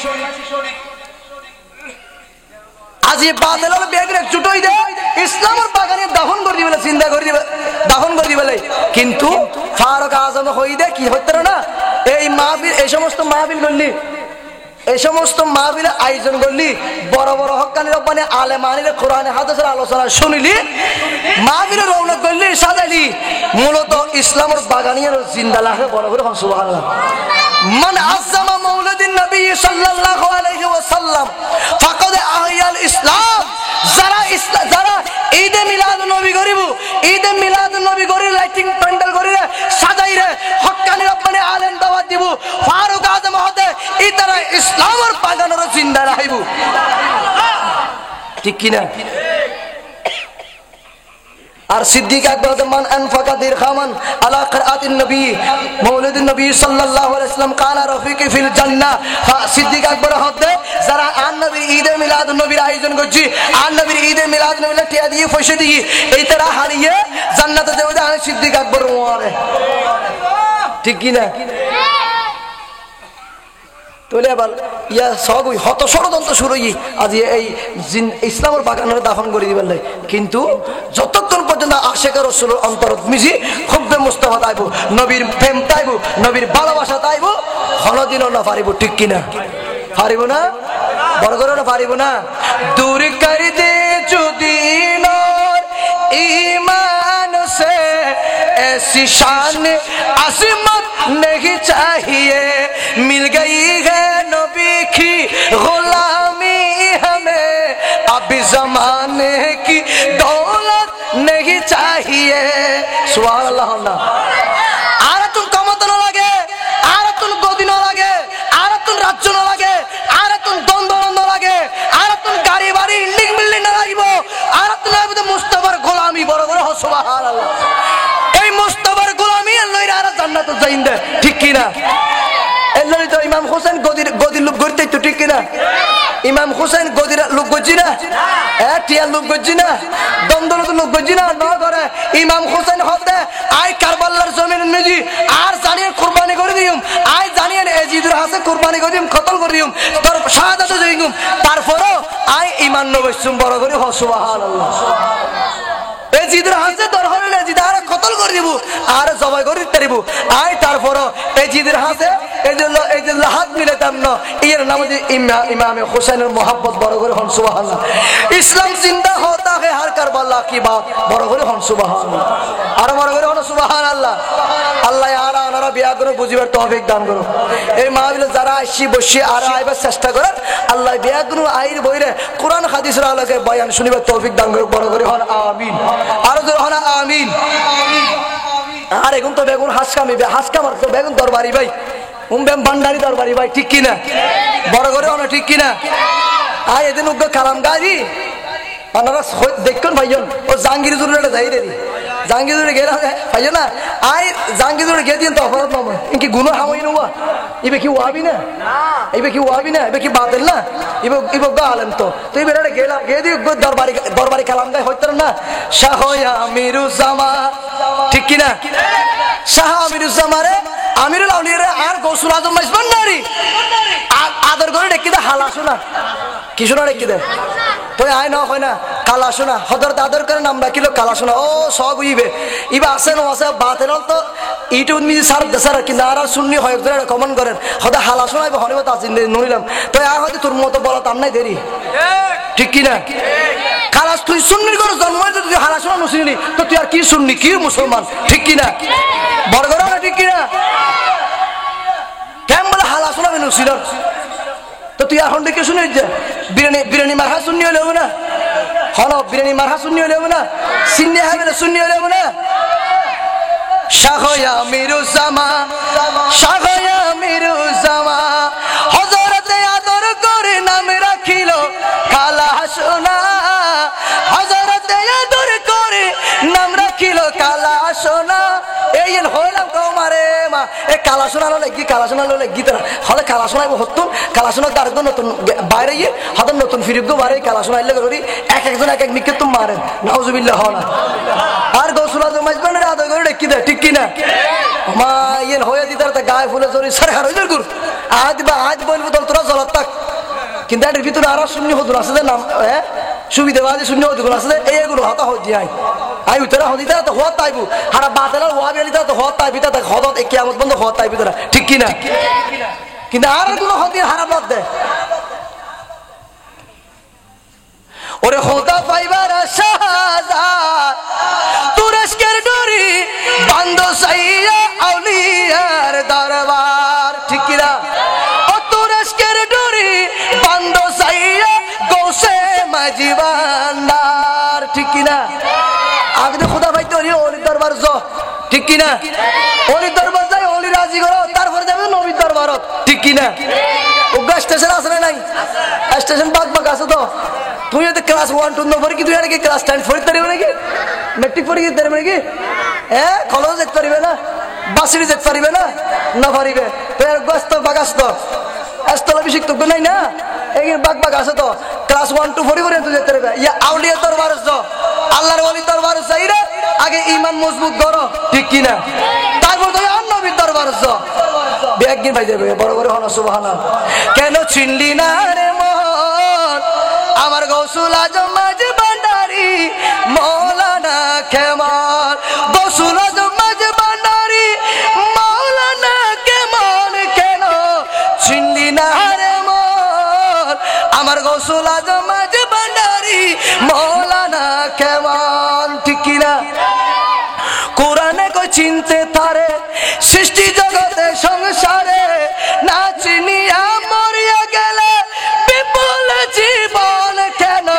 Speaker 1: আজ এই বাতিলের বেগরে ছুটই দে ইসলামের বাগানে দাফন করে দিবেলে চিন্তা করে দিবে দাফন করে দিবেলে কিন্তু ফারুক আজম হই দে কি হইতো না এই মাহফিল এই সমস্ত মাহফিল করলি এই সমস্ত মাহফিলে আয়োজন করলি বড় বড় হক্কানি রব্বানি আলেমানির কোরআনে হাদিসের আলোচনা শুনিলি মাহফিলে রওনা করলি সাজাইলি মূলত ইসলামের বাগানিয়ার জিন্দা লাগে বড় করে সুবহানাল্লাহ মান আযযামা মাওলিদিন নবী সাল্লাল্লাহু আলাইহি ওয়াসাল্লাম ফাকাদ আহইয়াল ইসলাম যারা ঈদে মিলাদ নবী করিব ঈদে মিলাদ নবী করি লাইটিং প্যান্ডেল করি সাজাই রে হক্কানি রব্বানি আলেম দাওয়াত দিব ফারুক আজম হতে ইতারা ইসলামের বাগানের জিন্দা রাখিব ঠিক কি না আর সিদ্দিক আকবর মান আনফাকা দিরহামান আলা কিরাআতিন নবী মাওলিদিন নবী সাল্লাল্লাহু আলাইহি ওয়াসাল্লাম কানা রাফিকি ফিল জান্নাহ সিদ্দিক আকবর হতে যারা আন নবীর ঈদে মিলাদ নবীর আয়োজন করছি আন নবীর ঈদে মিলাদ নবীর টিয়া দিয়ে পয়সা দিয়ে এই তারা হারিয়ে জান্নাতে যাবে আর সিদ্দিক আকবর ওয়ারে ঠিক কি না তোলে আবার ইয়া সবই হত ষড়যন্ত্র শুরু আজ এই ইসলামের বাগানের দাফন করে দিবেন কিন্তু যতক্ষণ পর্যন্ত আশিক রাসূলের অন্তরত মিশি হুব্বে মুস্তাফা তাইব নবীর প্রেম তাইব নবীর ভালোবাসা তাইব কোনদিনও না পারিব ঠিক কিনা পারিব না বড় করে না পারিব না দূর করে দে যদি নূর ঈমান সে ऐसी शान अज़मत नहीं चाहिए मिल गई है नबी की गुलामी हमें अब ज़माने की दौलत नहीं चाहिए सुभान अल्लाह आरा तुम कमत न लगे आरा तुम गोदी न लगे आरा तुम राज्य न लगे आरा तुम द्वंद्व न लगे आरा तुम गाड़ी बाड़ी इंडिंग बिल्डिंग न लागिबो आरा तुम आबद मुस्तफार गोलामी बड़ बड़ सुभान अल्लाह এই মুস্তাফার গোলামি আল্লাহর আর জান্নাত যাইন্দে ঠিক কি না এল্লাই তো ইমাম হোসেন গদির লোক করতে তো ঠিক কি না ইমাম হোসেন গদির লোক গজি না টিয়া লোক গজি না দন্দলত লোক গজি না না করে ইমাম হোসেন হতে আই কারবালার জমিন মেজি আর জানিয়ে কুরবানি করে দিম আই জানিয়ে এজিদুর হাসে কুরবানি করে দিম কতল করে দিম তোর শাহাদাত যাইগুম তারপরও আই ঈমান নবসুম বড় করে সুবহানাল্লাহ এজিদুর হাসে তোর হলে জিদার কতল করে দিব আর জবাই করে দিতে দিব আয় তারপরও এই জিদের হাতে এই যে হাত মিলাতাম না এর নাম যে ইমামে হোসেনের মোহাব্বত বড় করে হন সুবহানাল্লাহ ইসলাম জিন্দা হতা है हर करबला की बात বড় করে হন সুবহানাল্লাহ আর বড় করে হন সুবহানাল্লাহ আল্লাহ আর আনারা বিয়া করে বুঝিবার তৌফিক দান করো এই মাহফিলে যারা আসি বসে আর আইবার চেষ্টা করেন আল্লাহ বিয়া করে আইর বইরে কোরআন হাদিসের আলোকে বয়ান শুনিবার তৌফিক দান করো বড় করে হন আমিন আর জোরে হন আমিন আর এখন তো বেগুন হাসকামার তো বেগুন দরবারি ভাই উমবেম ভান্ডারি দরবারি ভাই ঠিক কিনা বড় করে হন ঠিক কিনা আয় এদিন উগ্র কালাম গাড়ি আপনারা দেখুন ভাইজন ও জাহাঙ্গীর জুড়ে যাই রে জাহাঙ্গীর জুড়ে গেলে ভাইজ না আয় জাহাঙ্গীর জুড়ে গিয়ে দিন তো অপরাধ নয় ইনকি গুনো হামাই নেওয়া ইবে কি ওয়াবি না ইবে কি ওয়াবি না ইবে কি বাতিল না ইবে গালেন তো তুই বেড়ে গেলাম গিয়ে দিয়ে দরবারি কালাম গায়ে হইতার না শাহ আমিরুজ্জামা ঠিক কিনা শাহ আমিরুজ্জামারে আমিরুল আউলিয়ারে আর গৌসুল আজম মাইজবান নারী আদর করে ডেকে দে হালা শোনা কি শোনা ডেকে দে তো আয় না হয় না কালা শোনা হদর দাদর করে নাম রাখিল কালা শোনা ও সব ইবে ইবা আছে না আছে বাতেল তো ইটু নিজে সার দেশার কিন্তু আর শুননি হয় একজনের কমন করেন হদা হালা শোনা ইবা হনিব তা চিন্তা নইলাম তো আয় হয়তো তোর মতো বলা তার নাই দেরি ঠিক কি না খালাস তুই সুন্নির করে জন্ম হয়েছে তুই হালা শোনা নুসিনি তো তুই আর কি শুননি কি মুসলমান ঠিক কি না বড় করে না ঠিক কি না কেমন বলে হালা শোনাবে নুসিল তো তুই এখন দেখে শুনে বিরিয়ানি মারহা শুনি হলেও না হল বিরিয়ানি মারহা শুনি হলেও না সিন্নি হাবেলে শুনি হলেও না শাহ আমিরুজ্জামা শাহ আমিরুজ্জামা হযরতে আদর করে নাম রাখিল কালা সোনা হযরতে আদর করে নাম রাখিল কালা সোনা এই হইলাম কমারে মা এই কালা সোনা হলে গীতারা হলে কালা সোনাই হতুন কালা সোনা তার নতুন বাইরে গিয়ে হয়তো নতুন ফিরিব বারে কালা সোনা এলে করি এক একজন এক এক মিকে তুমি মারেন নাউজুবিল্লাহ হনা আর গৌসুল আজম মাইজবানের আদর করে ডেকি দেয় ঠিক কিনা মা ইয়েন হয়ে দিতার তা গায়ে ফুলে জড়ি সারে হার হইল গুর আজ বলবো তোরা জলত থাক কিন্তু এর ভিতরে আরো শূন্য হতুন আছে নাম হ্যাঁ সুবিধাবাদী শূন্য হতুন আছে এইগুলো হতা হয়ে যায় আই উতরা হদিতা তো হত তাইবু হারা বাতেলা ওয়া বেলিতা তো হত তাইবি তা হদত কিয়ামত বন্ধ হত তাইবি তোরা ঠিক কি না কিন্তু আর কোনো হদি হারাম বাদ দে ওরে হতা পাইবার আশাজাত তুরস্কের ডরি বান্দ সাইয়া আউলিয়ার দরবার ঠিক কি না ও তুরস্কের ডরি বান্দ সাইয়া গৌসে মাজিবান্দার ঠিক কি না আগে তো খোদা ভাই তো ওলি দরবার যো ঠিক কি না ওলি দরবার যাই ওলি রাজি করো তারপরে যাবে নবীর দরবারত ঠিক কি না উগা স্টেশন আছে না নাই স্টেশন বাগ আছে তো তুই তো ক্লাস 1 2 নম্বর কি তুই আর কি ক্লাস 10 পড়তে পারবে নাকি ম্যাট্রিক পরীক্ষা দিতে পারবে নাকি হ্যাঁ কলেজ যেতে পারবে না বাসিরি যেতে পারবে না পারিবে তো এর গস্ত বাগাস তো আস্তলা বিশিক তো নাই না এই বাগ আছে তো ক্লাস 1 2 পড়ি তুই যেতে পারবে ইয়া আউলিয়া দরবার যো আল্লাহর ওলি দরবার যাইরে আগে ঈমান মজবুত করো ঠিক কি না তারপর তুই নবীর দরবার যো বেগিন ভাই যাবে বড় বড় হন সুবহানাল্লাহ কেন চিনলি না রে মন আমার গৌসুল আজম মাঝবান্ডারি মৌলানা কেমন গৌসুল আজম মাঝবান্ডারি মৌলানা কেমন কেন চিনলি না রে মন আমার গৌসুল আজম মাঝবান্ডারি মৌলানা কেমন ঠিক কি না কোরআনে কই চিনতে তারে সৃষ্টি জগতে সংসারে না চিনিয়া মরিয়া গেলে বিপুল জীবন কেন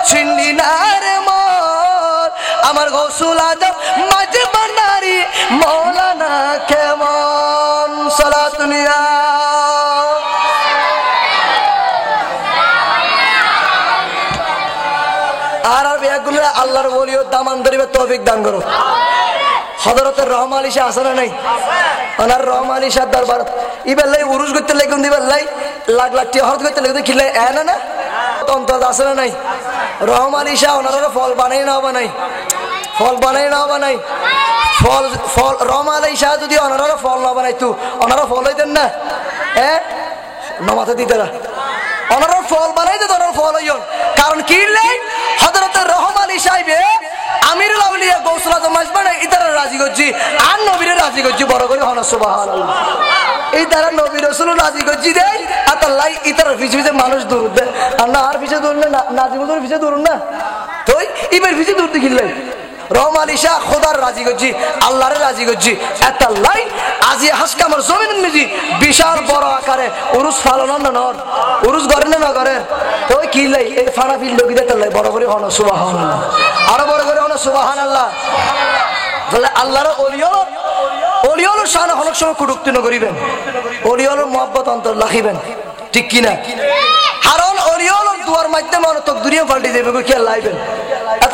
Speaker 1: চিনলি না রে মন আমার গৌসুল আজম মাঝবান্ডারি মৌলানা কেমন সালাতুনিয়া আর বেগুলো আল্লাহর ওলিও দামান ধরিবে তৌফিক দান করো হযরতের রহমান আলী শাহ আছে না নাই ওনার রহমান আলী শাহ দরবার ইবেলাই উরুস করতে লাগুন দিবেলাই লাখ লাখ টি হরত করতে লাগুন খিলে এনা না তন্তদ আছে না নাই রহমান আলী শাহ ওনারা ফল বানাই না বানাই ফল রহমান আলী শাহ যদি ওনারা ফল না বানাইতো ওনারা ফল হইতেন না হ্যাঁ নমাতে দিতেরা ওনারা ফল বানাইতে ওনারা ফল হইন কারণ কি হযরতের রহমান আলী সাহেব আমিরুল আউলিয়া গৌসুল আজম মাঝবানে ইতারা রাজি রাজি করছি আর নবীরে রাজি করছি বড় করে হন সুবহানাল্লাহ এই দ্বারা নবী রাসূল রাজি করছি রে আতাল্লাহ ইতার পিছে মানুষ দূর দেয় আর না আর পিছে দূর না নাজিমুদের পিছে দূর না তো ইবের পিছে দূর দেখিলেন রহমানিশা খোদার রাজি করছি আল্লাহরে রাজি করছি আতাল্লাহ আজি হাসকা আমার জমিন মিজি বিশাল বড় আকারে উরুস পালন না নর উরুস করে না করে তো কি লাই এই ফানা ফিল লগি দেতাল্লাহ বড় করে হন সুবহানাল্লাহ আরো বড় করে হন সুবহানাল্লাহ তাহলে আল্লাহর ওলিওর শান অনেক সময় কুটুক্তি করিবেন ওলিওর মহব্বত অন্তর রাখিবেন ঠিক কিনা কারণ ওলিওর দুয়ার মাধ্যমে অনেক তকদিরিও পাল্টে যাবে কি লাইবেন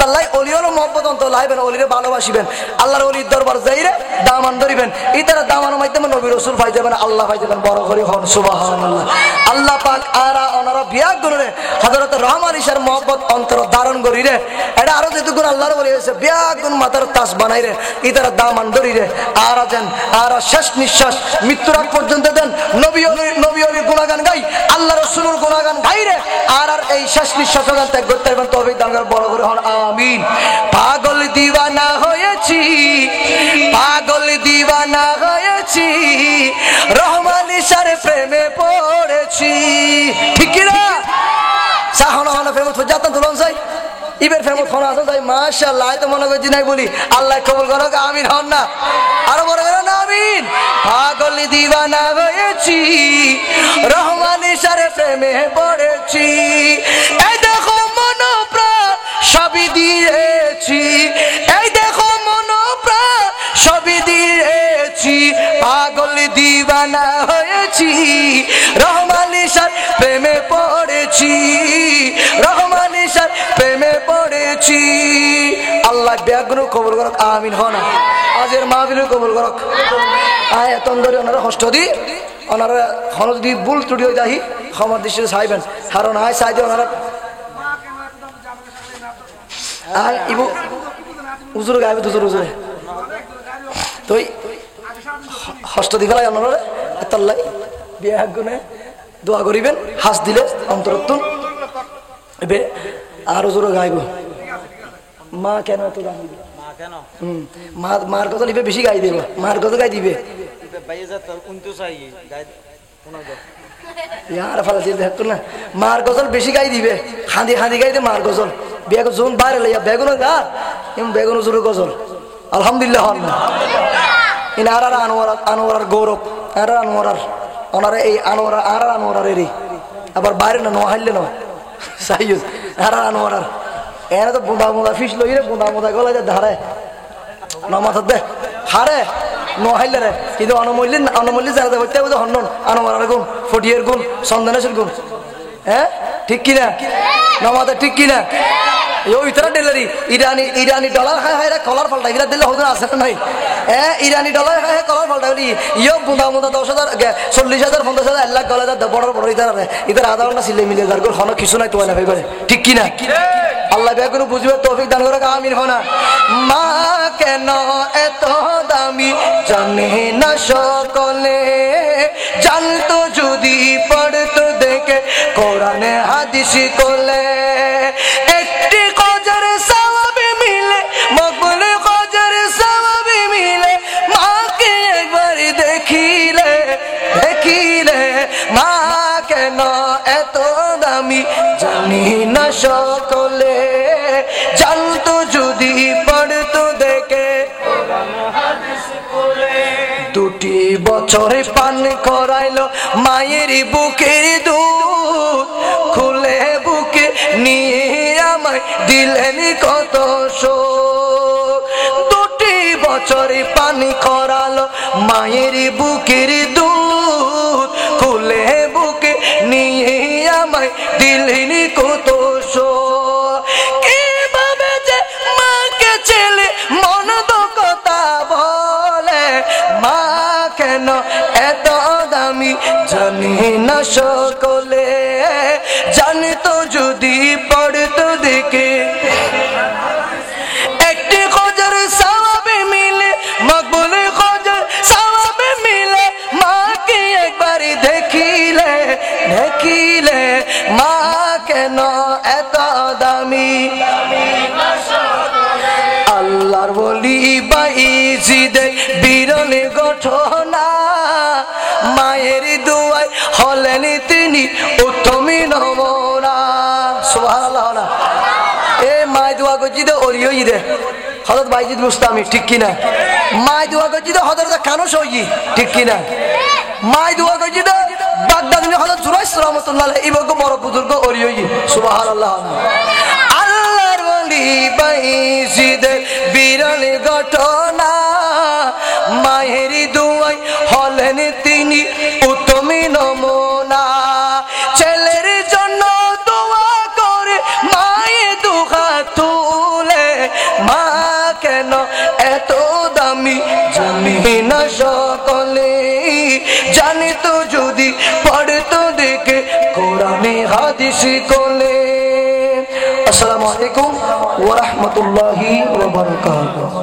Speaker 1: আল্লাহ ওলিওর মহব্বত অন্তর লাইবেন ওলিরে ভালোবাসিবেন আল্লাহর ওলির দরবার যাইরে দামান ধরিবেন এই তারা দামানের মাধ্যমে নবী রাসূল পাই যাবেন আল্লাহ পাই যাবেন বড় করে হন সুবহানাল্লাহ আল্লাহ পাক আরা ওনারা বিয়াগ করে হযরত রহমান ইশার মহব্বত অন্তর ধারণ করিরে এটা আরো যেটুকুন আল্লাহর বলি হয়েছে বিয়াগ মাথার তাস বানাইরে এই তারা দামান ধরিরে আরা দেন আরা শেষ নিঃশ্বাস মৃত্যুর আগ পর্যন্ত দেন নবী অলির গুণগান গাই আল্লাহ রাসূলের গুণগান গাইরে আর এই শেষ নিঃশ্বাস ত্যাগ করতে পারবেন তবে দাঙ্গার বড় করে হন আমিন পাগল দিওয়ানা হয়েছি পাগল দিওয়ানা হয়েছি রহমান ইশার প্রেমে পড়েছি ঠিক কি না সাহনা হনা প্রেম যাতা দুলন যাই ইবের ফেমত হন আছে তাই মাশাআল্লাহ তো মনে করছি নাই বলি আল্লাহ কবুল করো আমিন হন না আরো বড় করে না আমিন পাগল দিওয়ানা হয়েছি রহমান ইশার প্রেমে পড়েছি এই দেখো মন প্রাণ সবই দিয়েছি এই দেখো মন প্রাণ সবই দিয়েছি পাগল দিওয়ানা হয়েছি রহমান ইশার প্রেমে পড়েছি রহমান ইশার প্রেমে পড়েছি আল্লাহ ব্যাগুনো কবুল করক আমিন হনা আজের মাহফিল কবুল করক আয় তন্দরে ওনারা কষ্ট দি ওনারা হন যদি ভুল ত্রুটি হয়ে যাই ক্ষমার দৃষ্টিতে চাইবেন কারণ আয় চাই দিয়ে ওনারা আয় ইবু উজুর গাইবে দুজুর উজুরে তো হস্ত দি ফেলাই ওনারা তাল্লাই বিয়া গুনে দোয়া করিবেন হাস দিলে অন্তরত্তুন এবে আরো জোরে গাইব মা কেন এত গান দিবে মার কথা লিবে বেশি গাই দেবে মার কথা গাই দিবে না মার গজল বেশি গাই দিবে খাঁদি খাঁদি গাই দে মার গজল বেগ জোন বাইরে লাইয়া বেগুন গা এম বেগুন জোরে গজল আলহামদুলিল্লাহ ইন আর আনোয়ার গৌরব আর আনোয়ার ওনারা এই আনোয়ার আর আনোয়ারেরই আবার বাইরে না নোহাইলে নয় সাইজ আর আনোয়ার এনে তো বুঁদা বুঁদা ফিস লই রে বুঁদা বুঁদা গলায় ধারে নমাথ দে হারে নোহাইলে রে কিন্তু অনমূল্য জানা হইতে বুঝে হন্নন আনোয়ারের গুণ ফটিয়ের গুণ চন্দনেশের গুণ হ্যাঁ ঠিক কিনা নমাথে ঠিক কিনা ওইতারা ডেলারি ইরানি ডলার খায় হায় কলার পাল্টা এগুলা দিলে হতো আছে নাই ইরানি ডলার খায় কলার পাল্টা ইয়ে বুঁদা বুঁদা 10,000 40,000 50,000 1 লাখ গলায় বড় বড় ইতার আধা ঘন্টা সিলে মিলে যার কোনো কিছু নাই তোমার না ভাই ঠিক কিনা আল্লাহ বেগুন বুঝবে তৌফিক দান করে আমিন হনা মা কেন এত দামি জানে না সকলে জানতো যদি পড়তো দেখে কোরআনে হাদিস কোলে একটি কজর সওয়াবে মিলে মকবুল কজর সওয়াবে মিলে মাকে একবার দেখিলে মা কেন এত দামি জানি না সকলে জানতো যদি পড়তো দেখে দুটি বছরে পান করাইলো মায়ের বুকের দুধ খুলে বুকে নিয়ে আমায় দিলেন কত শোক দুটি বছরে পান করালো মায়ের বুকের দুধ খুলে বুকে নিয়ে আমায় দিলেন কত শোক কিভাবে যে মাকে ছেলে মন তো কথা বলে মা কেন এত দামি জানি না সকলে জানতো যদি পড়তো দেখে একটি কজর সওয়াবে মিলে মকবুল কজর সওয়াবে মিলে মাকে একবার দেখিলে মা কেন এত দামি আল্লাহর ওলি বাই জিদে বিরল ঘটনা মায়ের দোয়ায় হলেন তিনি উত্তমী নমুনা সুবহানাল্লাহ না এ মায় দোয়া করছি তো ওরিও দে হযরত বাইজিদ বুস্তামি ঠিক কিনা মায় দোয়া করছি তো হযরত কানুস হই ঠিক কিনা মায় দোয়া করছি তো বাগদাদের হযরত জুরাইস রাহমাতুল্লাহ আলাইহি ইবগ বড় বুজুর্গ ওরিও সুবহানাল্লাহ আল্লাহর ওলি বাইজিদ বিরল ঘটনা মায়ের দোয়ায় হলেন তিনি উত্তমী নমুনা ছেলের জন্য দোয়া করে মায়ে দুহাত তুলে মা কেন এত দামি জানি না সকলে জানি তো যদি পড়তো দেখে কোরআনে হাদিস কোলে আসসালামু আলাইকুম ওয়া রাহমাতুল্লাহি ওয়া বারাকাতুহু